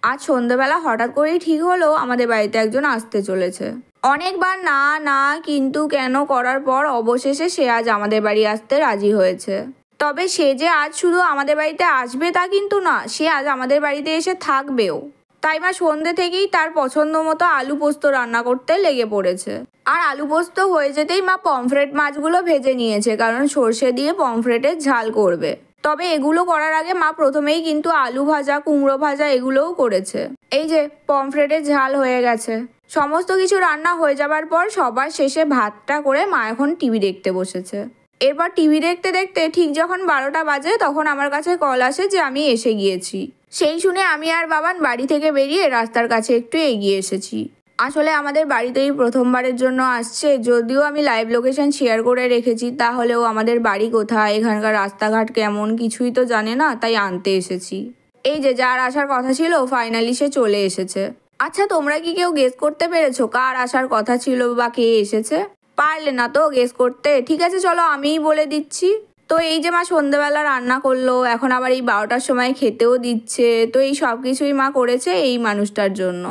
আজ সন্ধ্যেবেলা হঠাৎ করেই ঠিক হলো আমাদের বাড়িতে একজন আসতে চলেছে। অনেকবার না না কিন্তু কেন করার পর অবশেষে সে আজ আমাদের বাড়ি আসতে রাজি হয়েছে। তবে সে যে আজ শুধু আমাদের বাড়িতে আসবে তা কিন্তু না, সে আজ আমাদের বাড়িতে এসে থাকবেও। তাই মা সন্ধ্যে থেকেই তার পছন্দ মতো আলু পোস্ত রান্না করতে লেগে পড়েছে। আর আলু পোস্ত হয়ে যেতেই মা পমফ্রেট মাছগুলো ভেজে নিয়েছে, কারণ সর্ষে দিয়ে পমফ্রেটের ঝাল করবে। তবে এগুলো করার আগে মা প্রথমেই কিন্তু আলু ভাজা, কুমড়ো ভাজা এগুলোও করেছে। এই যে পমফ্রেটের ঝাল হয়ে গেছে। সমস্ত কিছু রান্না হয়ে যাবার পর সবার শেষে ভাতটা করে মা এখন টিভি দেখতে বসেছে। এরপর টিভি দেখতে দেখতে ঠিক যখন 12টা বাজে তখন আমার কাছে কল আসে যে আমি এসে গিয়েছি। সেই শুনে আমি আর বাবান বাড়ি থেকে বেরিয়ে রাস্তার কাছে একটু এগিয়ে এসেছি। আসলে আমাদের বাড়িতেই প্রথমবারের জন্য আসছে, যদিও আমি লাইভ লোকেশন শেয়ার করে রেখেছি, তাহলেও আমাদের বাড়ি কোথায়, এখানকার রাস্তাঘাট কেমন কিছুই তো জানে না, তাই আনতে এসেছি। এই যে যার আসার কথা ছিল ফাইনালি সে চলে এসেছে। আচ্ছা, তোমরা কি কেউ গেস করতে পেরেছো কার আসার কথা ছিল বা কে এসেছে? পারলে না তো গেস করতে? ঠিক আছে, চলো আমিই বলে দিচ্ছি। তো এই যে মা সন্ধ্যেবেলা রান্না করলো, এখন আবার এই 12টার সময় খেতেও দিচ্ছে, তো এই সব কিছুই মা করেছে এই মানুষটার জন্য।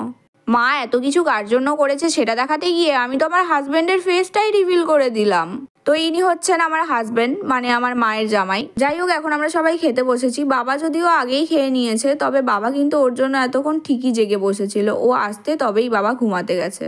মা এত কিছু কার জন্য করেছে সেটা দেখাতে গিয়ে আমি তো আমার হাজবেন্ডের ফেসটাই রিভিল করে দিলাম। তো ইনি হচ্ছেন আমার হাজবেন্ড, মানে আমার মায়ের জামাই। যাই হোক, এখন আমরা সবাই খেতে বসেছি। বাবা যদিও আগেই খেয়ে নিয়েছে, তবে বাবা কিন্তু ওর জন্য এতক্ষণ ঠিকই জেগে বসেছিল। ও আসতে তবেই বাবা ঘুমাতে গেছে।